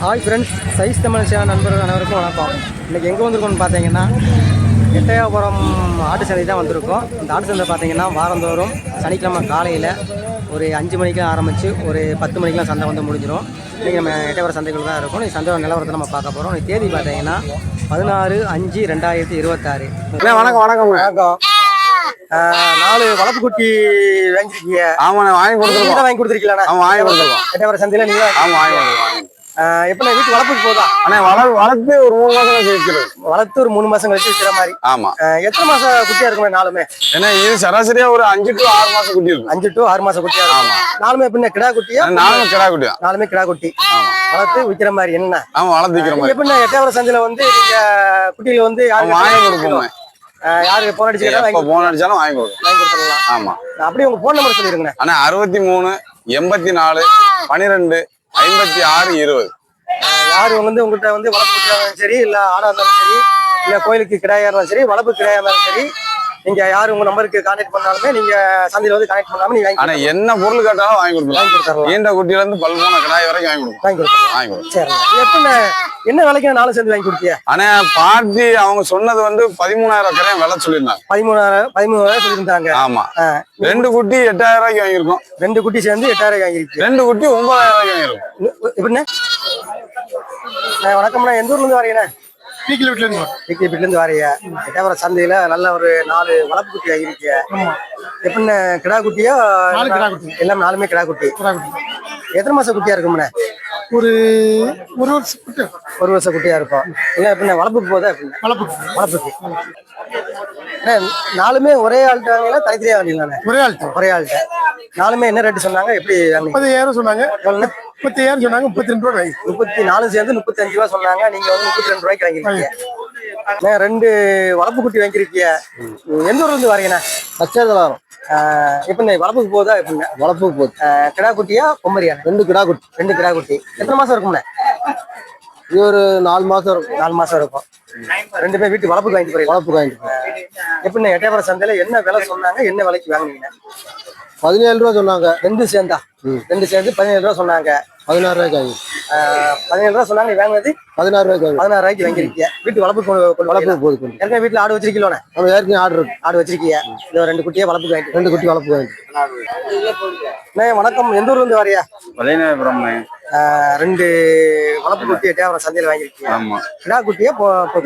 Hi friends, size Tamil channel நண்பர்கள் அனைவருக்கும் வணக்கம். இன்றைக்கி எங்கே வந்திருக்கோம்னு பார்த்தீங்கன்னா எட்டயபுரம் ஆட்டு சந்தை தான் வந்திருக்கோம். இந்த ஆட்டு சந்தை பார்த்தீங்கன்னா வாரந்தோறும் சனிக்கிழமை காலையில் ஒரு 5 மணிக்கெலாம் ஆரம்பித்து ஒரு 10 மணிக்கெலாம் சந்தை வந்து முடிஞ்சிடும். இன்றைக்கி நம்ம எட்டயபுரம் சந்தைகள் தான் இருக்கும். இந்த சந்தையோட நிலவரத்தை நம்ம பார்க்க போகிறோம். இந்த தேதி பார்த்தீங்கன்னா 16/5/2026. வணக்கம் வணக்கம் வணக்கம். 4 வளர்ப்பு குட்டி வாங்கிருக்கீங்க. ஆமா, வாங்கி கொடுத்துருக்கோம். வாங்கி கொடுத்துருக்கீங்களா? ஆமா, வாங்கி கொடுத்துருக்கோம். எட்டயபுரம் சந்தையில் நீங்கள் வாங்கி கொடுத்துருக்கோம். எப்படி வீட்டு வளர்ப்புக்கு போதா? ஆனா வளர்த்து ஒரு 3 மாசம் கழிச்சு விற்கிறது. வளர்த்து ஒரு 3 மாசம் கழிச்சு விற்கிற மாதிரி. ஆமா. எத்தனை மாசம் குட்டியா இருக்குமே நாலுமே? ஏன்னா இது சராசரியா ஒரு 5 to 6 மாசம் குட்டி இருக்கும். 5 to 6 மாசம் குட்டியா இருக்கும். நாலுமே எப்படின்னா கிடா குட்டியா? நாலுமே கிடா குட்டியா. நாலுமே கிடா குட்டி. வளர்த்து விற்கிற மாதிரி. என்ன? ஆமா, வளர்த்து விற்கிற மாதிரி. எப்படின்னா எட்டயபுரம் சந்தையில வந்து நீங்க குட்டியில வந்து வாங்கி கொடுப்போம். யாருக்கு போன் அடிச்சாலும் போன் அடிச்சாலும் வாங்கி கொடுத்துடலாம். ஆமா. அப்படியே உங்க போன் நம்பர் சொல்லிருங்க. ஆனா 63 84 12 56 20. யாரு வந்து உங்கள்கிட்ட வந்து வளர்ப்பு குட்டியா இருந்தாலும் சரி, இல்ல ஆடா இருந்தாலும் சரி, இல்ல கோயிலுக்கு கிடாயா இருந்தாலும் சரி, வளர்ப்பு கிடாயா இருந்தாலும் சரி, நீங்க யாரு உங்க நம்பருக்கு கான்டாக்ட் பண்ணாலுமே நீங்க சந்தையில வந்து கனெக்ட் பண்ணாம நீங்க ஆனா என்ன பொருள் கேட்டாலும் வாங்கி கொடுத்துடலாம். ஈண்ட குட்டியில இருந்து பல்போன கிடாய் வரைக்கும் வாங்கி கொடுத்துடலாம். சரி, எப்படி என்ன விலைக்கு நாலு சேர்ந்து வாங்கி கொடுத்தியா? ஆனா பாட்டி அவங்க சொன்னது வந்து 13,000 கரையும் விலை சொல்லியிருந்தாங்க. 13,000 சொல்லியிருந்தாங்க. ஆமா. 2 குட்டி 8,000 ரூபாய்க்கு வாங்கியிருக்கோம். 2 குட்டி சேர்ந்து 8,000 வாங்கிருக்கு. 2 குட்டி 9,000 ரூபாய்க்கு வாங்கியிருக்கோம். எப்படின்னா வணக்கம்ண்ணா, எந்த ஊர்ல இருந்து வரீங்கண்ணா? வீட்டுல இருந்து வாரிய. எட்டயபுரம் சந்தையில நல்ல ஒரு 4 வளர்ப்பு குட்டி வாங்கிருக்கிய. எப்படின்னா கிடா குட்டியா? எல்லாம் நாலுமே கிடா குட்டி. எத்தனை மாசம் குட்டியா இருக்கும்ண்ணே? ஒரு வருஷம் குட்டியா இருக்கும். இல்ல எப்படின்னா வளர்ப்புக்கு போதா? வளர்ப்புக்கு நாலுமே ஒரே ஆள்கிட்ட வாங்கினா தனித்தனியா வாங்கிடலாண்ணே? ஒரே ஆள்கிட்ட. நாலுமே என்ன ரேட்டு சொன்னாங்க? எப்படி? 30,000 சொன்னாங்க. 30,000 சொன்னாங்க. 32 ரூபாய். 34 சேர்ந்து 35 ரூபா சொன்னாங்க. நீங்க வந்து 32 ரூபாய்க்கு வாங்கிருக்கீங்க. 2 வளர்ப்பு குட்டி வாங்கிருக்கீங்க. எந்த ஊர்ல இருந்து வரீங்கண்ணா? பச்சைதலாரம். எப்படி வளர்ப்புக்கு போதா? எப்படின்னா வளர்ப்புக்கு போகுது. கிடா குட்டியா பொம்மரியா? 2 கிடா குட்டி. 2 கிடா குட்டி. எத்தனை மாசம் இருக்கும்ண்ணே? இது ஒரு 4 மாசம் இருக்கும். 4 மாசம் இருக்கும். 2 பேர் வீட்டு வளர்ப்புக்கு வாங்கிட்டு போறீங்க? வளர்ப்புக்கு வாங்கிட்டு. எப்படின்னா எட்டயபுரம் சந்தையில என்ன விலை சொன்னாங்க? என்ன விலைக்கு வாங்கினீங்க? 17 ரூபா சொன்னாங்க. 2 சேர்ந்தா? 2 சேர்ந்து 17 ரூபா சொன்னாங்க. 16 ரூபாய்க்கு வாங்கி. 17 ரூபா சொன்னாங்க. வாங்கினது 16 ரூபாய்க்கு வாங்கி. 16 ரூபாய்க்கு வாங்கிருக்கீங்க. வீட்டு வளர்ப்புக்கு வளர்ப்புக்கு போகுது. ஏற்கனவே வீட்டுல ஆடு வச்சிருக்கீங்களோண்ணே? நம்ம ஏற்கனவே ஆடு வச்சிருக்கீங்க. இந்த 2 குட்டியை வளர்ப்புக்கு வாங்கிட்டு. 2 குட்டி வளர்ப்புக்கு வாங்கி. வணக்கம், எந்த ஊர்ல இருந்து வரையா? 2 வளர்ப்பு குட்டி எட்டயபுரம் சந்தையில வாங்கிருக்கீங்க. ஆமா. கிடா குட்டியா?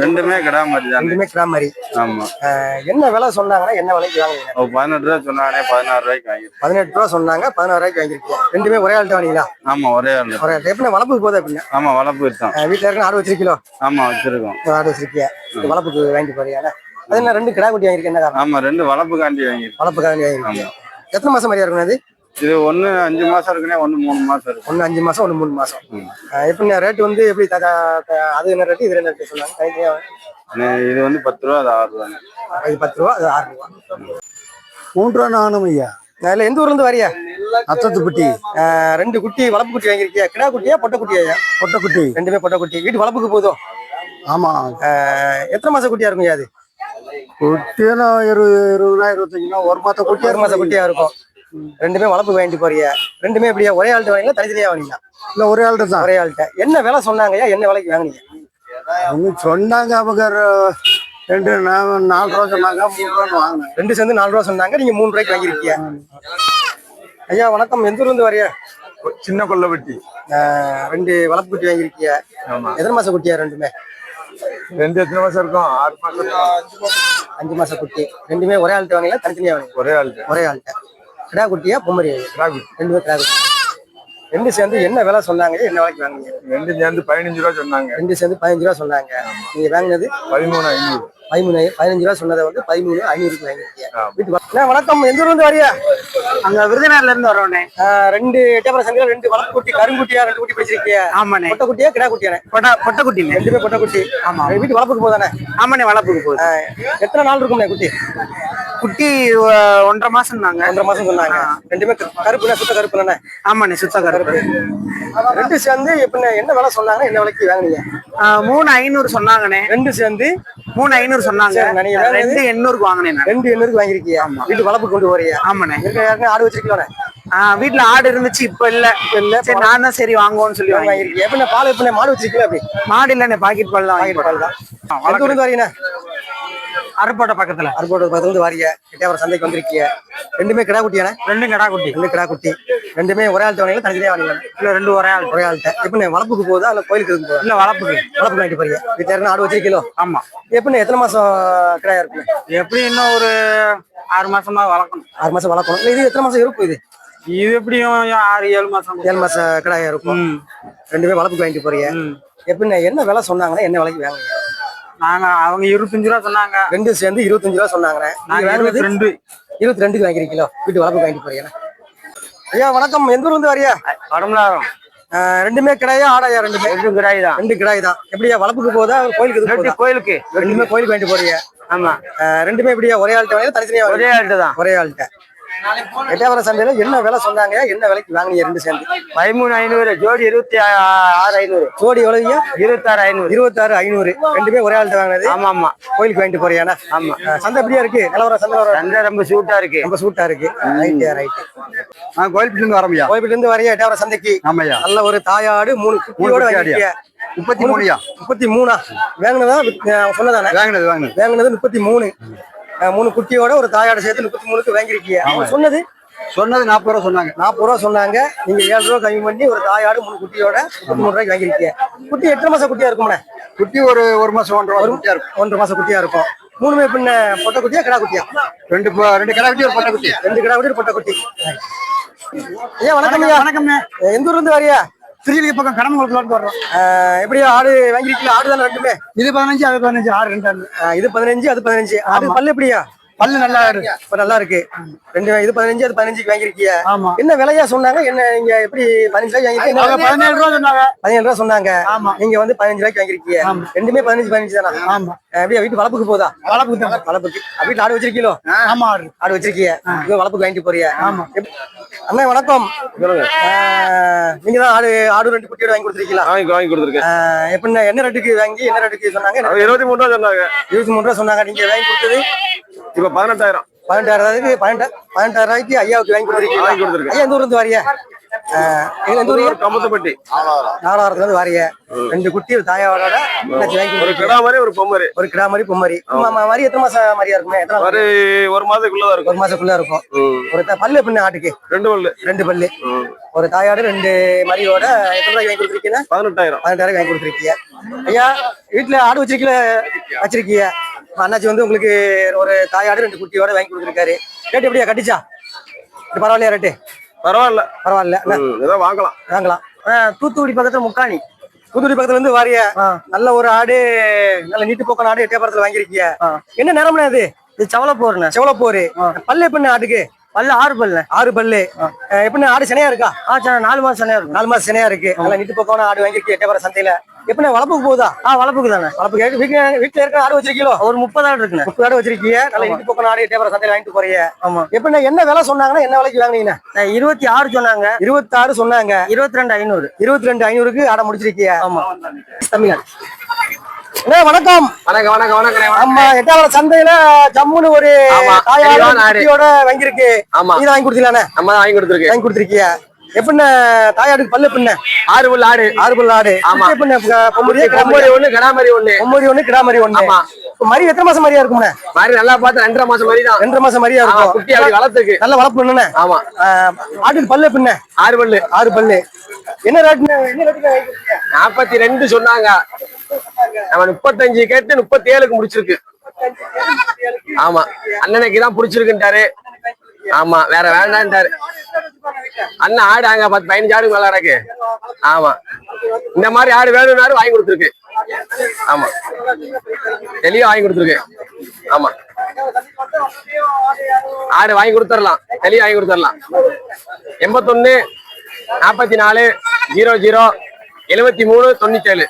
ரெண்டுமே கிடா மாதிரி தான். 2மே கிடா மாதிரி. ஆமா. என்ன விலை சொன்னாங்கன்னா என்ன விலைக்கு வாங்குவீங்க? 18 ரூபா சொன்னானே 16 ரூபாய்க்கு வாங்கி. 18 ரூபா சொன்னாங்க. 16 ரூபாய்க்கு வாங்கிருக்கீங்க. 2மே ஒரே ஆள்கிட்ட வாங்கிங்களா? ஆமா, ஒரே ஆள். ஒரே ஆள். எப்படி வளர்ப்புக்கு போதா? அப்படின்னா ஆமா, வளர்ப்பு இருக்கான். வீட்டுல இருக்க ஆடு வச்சிருக்கீங்களோ? ஆமா, வச்சிருக்கோம். ஆடு வச்சிருக்கீங்க. வளர்ப்புக்கு வாங்கிட்டு போறீங்க. அது என்ன 2 கிடா குட்டி வாங்கிருக்கேன்? என்ன காரணம்? ஆமா, 2 வளர்ப்பு காண்டி வாங்கி. வளர்ப்பு காண்டி வாங்கிருக்கீங்க. எத்தனை மாசம் மாதிரியா இருக்கும் அது? இது 1 5 மாசம் இருக்குனே, 1 3 மாசம் இருக்கு. 1 5 மாசம், 1 3 மாசம். எப்படி ரேட் வந்து எப்படி? அது என்ன ரேட்டு, இது என்ன ரேட்டு சொன்னாங்க? இது வந்து 10 ரூபா, அது 6 ரூபா. இது 10 ரூபா, அது 6 ரூபா. 3 ரூபா நானும் ஐயா. இல்ல, எந்த ஊர்ல இருந்து வரியா? அத்தத்துப்பட்டி. 2 குட்டி வளர்ப்பு குட்டி வாங்கிருக்கியா? கிடா குட்டியா பொட்டை குட்டியா? பொட்டை குட்டி. 2மே பொட்டை குட்டி. வீட்டு வளர்ப்புக்கு போதும்? ஆமா. எத்தனை மாசம் குட்டியா இருக்கும் அது? குட்டியா 20 25 1 மாசம் குட்டி. 1 மாசம் குட்டியா இருக்கும். 2மே வளர்ப்புக்கு வாங்கிட்டு போறியா? 2மே எப்படியா? ஒரே ஆள்கிட்ட வாங்கினா தனித்தனியா வாங்கினா? இல்ல, ஒரே ஆள்கிட்ட தான். ஒரே ஆள்கிட்ட. என்ன விலை சொன்னாங்கய்யா? என்ன விலைக்கு வாங்கினீங்க? அவங்க சொன்னாங்க. அவங்க 4 ரூபா சொன்னாங்க. 3 ரூபான்னு வாங்கினேன். 2 சேர்ந்து 4 ரூபா சொன்னாங்க. நீங்க 3 ரூபாய்க்கு வாங்கிருக்கீங்க. ஐயா வணக்கம், எந்த ஊர்ல இருந்து வரியா? சின்ன கொல்லப்பட்டி. 2 வளர்ப்பு குட்டி வாங்கிருக்கீங்க. எத்தனை மாசம் குட்டியா? 2மே 2 எத்தனை மாசம் இருக்கும்? 6 மாசம். 5 மாசம் குட்டி. 2மே ஒரே ஆள்கிட்ட வாங்கல தனித்தனியா வாங்க? ஒரே ஆள்கிட்ட. ஒரே ஆள்கிட்ட. கிடா குட்டியா பொம்மரியா? கிடா குட்டி. 2மே கிடா குட்டி. 2 சேர்ந்து என்ன விலை சொன்னாங்க? என்ன விலைக்கு வாங்குனீங்க? 2 சேர்ந்து 15 ரூபா சொன்னாங்க. 2 சேர்ந்து 15 ரூபா சொன்னாங்க. நீங்க வாங்கினது 13,500. 15 ரூபா சொன்னதை வந்து 13,500க்கு வாங்கிருக்கீங்க. வணக்கம், எந்த ஊர்ல இருந்து வரியா? அங்க விருதுநகர்ல இருந்து வரோண்ணே. 2 எட்டயபுரம் சந்தையில 2 வளர்ப்பு குட்டி கருங்குட்டியா? 2 குட்டி பிடிச்சிருக்கீங்க. ஆமாண்ணே. பொட்டை குட்டியா கிடா குட்டியானே? பொட்டை குட்டி. 2மே பொட்டை குட்டி. ஆமா. வீட்டு வளர்ப்புக்கு போதானே? ஆமாண்ணே, வளர்ப்புக்கு போகுது. எத்தனை நாள் இருக்கும்ண்ணே குட்டி? குட்டி 1.5 மாசம் தாங்க. 1.5 மாசம் சொன்னாங்க. 2மே கருப்புண்ணே? சுத்த கருப்புண்ணே? ஆமாண்ணே, சுத்த கருப்பு. 2 சேர்ந்து எப்படின்னா என்ன விலை சொன்னாங்க? என்ன விலைக்கு வாங்கினீங்க? 3,500 சொன்னாங்கண்ணே. 2 சேர்ந்து 3,500 சொன்னாங்க. 2,800க்கு வாங்கினேன். 2,800க்கு வாங்கிருக்கீங்க. வீட்டு வளர்ப்பு கொண்டு போறியா? ஆமாண்ணே. ஆடு வச்சிருக்கீங்களா? வீட்டுல ஆடு இருந்துச்சு, இப்ப இல்ல. சரி, நான் தான் சரி வாங்குவோம்னு சொல்லி வாங்கிருக்கீங்க. எப்படி பால் எப்படி மாடு வச்சிருக்கீங்களா? அப்படி மாடு இல்ல, பாக்கெட் பால் தான். பாக்கெட் பால் தான். எந்த ஊர்ல இருந்து வரீங்கண்ணா? அருப்போட்டை பக்கத்துல. அருப்போட்டை பக்கத்துல இருந்து வாரிய எட்டயபுரம் சந்தைக்கு வந்திருக்கீங்க. ரெண்டுமே கிடா குட்டியானே? ரெண்டும் கிடா குட்டி. ரெண்டு கிடா குட்டி. ரெண்டுமே ஒரே ஆள்கிட்ட வாங்கிங்களா தனித்தனியா வாங்கிங்களா? இல்ல, ரெண்டு ஒரே ஆள்கிட்ட. எப்படி வளர்ப்புக்கு போகுதா இல்ல கோயிலுக்கு போகுதா? இல்ல, வளர்ப்புக்கு வாங்கிட்டு போறீங்க. வீட்டுல இருந்து ஆடு வச்சிருக்கீங்களோ? ஆமா. எப்படி எத்தனை மாசம் கிடாயா இருக்கு? எப்படி இன்னும் ஒரு 6 மாசமா வளர்க்கணும். 6 மாசம் வளர்க்கணும். இது எத்தனை மாசம் இருக்கும்? இது எப்படியும் 6-7 மாசம். 7 மாசம் கிடாயா இருக்கும். ரெண்டுமே வளர்ப்புக்கு வாங்கிட்டு போறீங்க. எப்படி என்ன விலை சொன்னாங்கன்னா என்ன விலைக்கு வாங்குங்க? நாங்க அவங்க 25 ரூபா சொன்னாங்க. ரெண்டும் சேர்ந்து 25 ரூபா சொன்னாங்க. நாங்க 22க்கு வாங்கிருக்கீங்களோ? வீட்டு வளர்ப்புக்கு வாங்கிட்டு போறீங்க. ஐயா வணக்கம். எந்த ஊர் வந்து வரியா? கடம்பலாரம். ரெண்டுமே கிடாயா ஆடாயா? ரெண்டுமே கிடாய் தான். ரெண்டு கிடாய் தான். எப்படியா வளர்ப்புக்கு போதா கோயிலுக்கு? கோயிலுக்கு. ரெண்டுமே கோயிலுக்கு வாங்கிட்டு போறீங்க. ஆமா. ரெண்டுமே எப்படியா ஒரே ஆள்கிட்ட வாங்க தனித்தனியா? ஒரே ஆள்கிட்ட தான். ஒரே ஆள்கிட்ட. எட்டயபுரம் சந்தையில என்ன விலை சொன்னாங்க? என்ன விலைக்கு வாங்கினீங்க? ரெண்டு சேர்ந்து 13,500. ஜோடி 26,500. ஜோடி எவ்வளவுயா? 26,500. 26,500. ரெண்டுமே ஒரே ஆள்கிட்ட வாங்கினது. ஆமா ஆமா. கோயிலுக்கு வாங்கிட்டு போறியாண்ணா? ஆமா. சந்தை எப்படியா இருக்கு? நிலவரம் சந்தை ரொம்ப சூட்டா இருக்கு. ரொம்ப சூட்டா இருக்கு. ரைட். கோயில்பட்டில இருந்து வரோம்யா. கோயில்பட்டில இருந்து வரையா எட்டயபுரம் சந்தைக்கு? ஆமாய்யா. நல்ல ஒரு தாயாடு 3 குட்டியோட வாங்கிருக்கீங்க. 33யா? 33. வாங்கினதா சொன்னதானே? வாங்கினது 33. 3 குட்டியோட ஒரு தாயாடு சேர்த்து 33க்கு வாங்கிருக்கீங்க. சொன்னது 40 ரூபா சொன்னாங்க. 40 ரூபா சொன்னாங்க. நீங்க 7 ரூபா கம்மி பண்ணி ஒரு தாயாடு 3 குட்டியோட 33 ரூபாய்க்கு வாங்கிருக்கீங்க. குட்டி எத்தனை மாசம் குட்டியா இருக்கும்ண்ணே? குட்டி ஒரு மாசம் 1.5 குட்டியா இருக்கும். 1.5 மாசம் குட்டியா இருக்கும். 3மே பின்ன பொட்டை குட்டியா கிடா குட்டியா? ரெண்டு கிடா குட்டி ஒரு பொட்டை குட்டி. 2 கிடா குட்டி ஒரு பொட்டை குட்டி. ஐயா வணக்கம். ஐயா வணக்கம்ண்ணே. எந்த ஊர்ல இருந்து வரியா? திருச்சி பக்கம் கடம்புக்குள்ள வர்றோம். எப்படியா ஆடு வாங்கிருக்கீங்களா? ஆடு தானே ரெண்டுமே? இது 15 அது 15 ஆடு ரெண்டு. இது 15 அது 15. ஆடு பல்லு எப்படியா? பல்லு நல்லா இருக்கு. இப்ப நல்லா இருக்கு. ரெண்டு இது 15 அது 15க்கு வாங்கிருக்கீங்க. ஆமா. என்ன விலையா சொன்னாங்க? என்ன நீங்க எப்படி 15 ரூபாய்க்கு வாங்கிருக்கீங்க? 17 ரூபா சொன்னாங்க. 17 ரூபா சொன்னாங்க. ஆமா. நீங்க வந்து 15 ரூபாய்க்கு வாங்கிருக்கீங்க. ரெண்டுமே 15 தானா? ஆமா. எப்படியா வீட்டு வளர்ப்புக்கு போதா? வளர்ப்புக்கு. வீட்டுல ஆடு வச்சிருக்கீங்களோ? ஆமா. ஆடு வச்சிருக்கீங்க. இது வளர்ப்புக்கு வாங்கிட்டு போறியா? ஆமா. அண்ணா வணக்கம். நீங்க தான் ஆடு 2 குட்டியோட வாங்கி கொடுத்துருக்கீங்களா? வாங்கி கொடுத்துருக்கேன். எப்படின்னா என்ன ரேட்டுக்கு வாங்கி என்ன ரேட்டுக்கு சொன்னாங்க? 23 ரூபா சொன்னாங்க. 23 ரூபா சொன்னாங்க. நீங்க வாங்கி கொடுத்தது இப்ப 18,000. 18,000 ரூபாய்க்கு ஐயாவுக்கு வாங்கி கொடுத்துருக்கீங்க. வாங்கி கொடுத்துருக்கேன். ஐயா எந்த ஊர்ல இருந்து வாரியா? எந்த ஊர்? கம்பத்தப்பட்டி. நாலாவரத்துல இருந்து வாரிய. 2 குட்டி ஒரு தாயாவோட வாங்கி ஒரு கிடா மாதிரி ஒரு பொம்மரி. ஒரு கிடா மாதிரி பொம்மரி. மாதிரி எத்தனை மாசம் மாதிரியா இருக்குமே? ஒரு மாசத்துக்குள்ளதான் இருக்கும். 1 மாசத்துக்குள்ள இருக்கும். ஒரு பல்லு எப்படின்னா ஆட்டுக்கு? 2 பல்லு. 2 பல்லு. ஒரு தாயாடு 2 மரியோட எத்தனை ரூபாய்க்கு வாங்கி கொடுத்துருக்கீங்க? 18,000. 18,000 வாங்கி கொடுத்துருக்கீங்க. ஐயா வீட்டுல ஆடு வச்சிருக்கீங்க. அண்ணாச்சி வந்து உங்களுக்கு ஒரு தாயாடு 2 குட்டியோட வாங்கி கொடுத்துருக்காரு. ரேட்டு எப்படியா கட்டிச்சா? பரவாயில்லையா ரேட்டு? பரவாயில்ல. ஏதோ வாங்கலாம். தூத்துக்குடி பக்கத்துல முக்காணி. தூத்துக்குடி பக்கத்துல இருந்து வாரிய நல்ல ஒரு ஆடு, நல்ல நீட்டு போக்கான ஆடு எட்டயபுரத்துல வாங்கிருக்கீங்க. என்ன நேரம்னா இது? இது செவலப்போரு. பல்லு எப்படின்னு ஆட்டுக்கு? பல்லு 6 பல்லு. எப்படின்னா ஆடு சினையா இருக்கா? 4 மாசம் சினையா இருக்கும். 4 மாசம் சினையா இருக்கு. நல்லா நீட்டு போக்கான ஆடு வாங்கிருக்கீங்க எட்டயபுரம் சந்தையில. எப்படின்னா வளர்ப்புக்கு போகுதா? வளர்ப்புக்கு தானே. வளர்ப்புக்கு வீட்டுல இருக்க ஆடு வச்சிருக்கீங்களோ? ஒரு 30 ஆடு இருக்குண்ணே. 30 ஆடு வச்சிருக்கீங்க. நல்ல நீட்டு போக்கான ஆடு எட்டயபுரம் சந்தையில வாங்கிட்டு போறீங்க. ஆமா. எப்படின்னா என்ன விலை சொன்னாங்கன்னா என்ன விலைக்கு வாங்கினீங்க? 26 சொன்னாங்க. 26 சொன்னாங்க. 22,500. 22,500க்கு ஆடை முடிச்சிருக்கீங்க. ஆமா. தமிழ்நாடு. வணக்கம். ஆமா எட்டயபுரம் சந்தையில ஜம்முன்னு ஒரு தாயாடு வாங்கிருக்கு. நீங்க வாங்கி கொடுத்தீங்களா? வாங்கி கொடுத்துருக்கீங்க. எப்படின்னா தாயாடுக்கு பல்லு எப்படின்னா? 6 பல்லு ஆடு. 6 பல்லு ஆடு. பொம்மரி 1 கிடாமரி 1. மரி எத்தனை மாசம் மரியா இருக்கும்? மாதிரி நல்லா பார்த்து 2.5 மாசம் மாதிரி தான். 2.5 மாசம் மரியா இருக்கும். குட்டி அப்படி வளர்த்துக்கு நல்லா வளர்ப்பு என்ன? ஆமா. ஆட்டுக்கு பல்லு எப்படின்னா? 6 பல்லு. 6 பல்லு. என்ன ரேட்னா? 42 சொன்னாங்க. நம்ம 35 கேட்டு 37க்கு முடிச்சிருக்கு. ஆமா. அண்ணனுக்கு தான் பிடிச்சிருக்குன்ட்டாரு. ஆமா வேற வேண்டான்ட்டாரு. அண்ணன் ஆடு அங்க 15 ஆடு மேல இருக்கு. ஆமா இந்த மாதிரி ஆடு வேணும்னாரு வாங்கி கொடுத்துருக்கு. ஆமா தெளிவா வாங்கி கொடுத்துருக்கு. ஆமா ஆடு வாங்கி கொடுத்துடலாம். தெளிவா வாங்கி கொடுத்துடலாம். 81 44 00 73 97.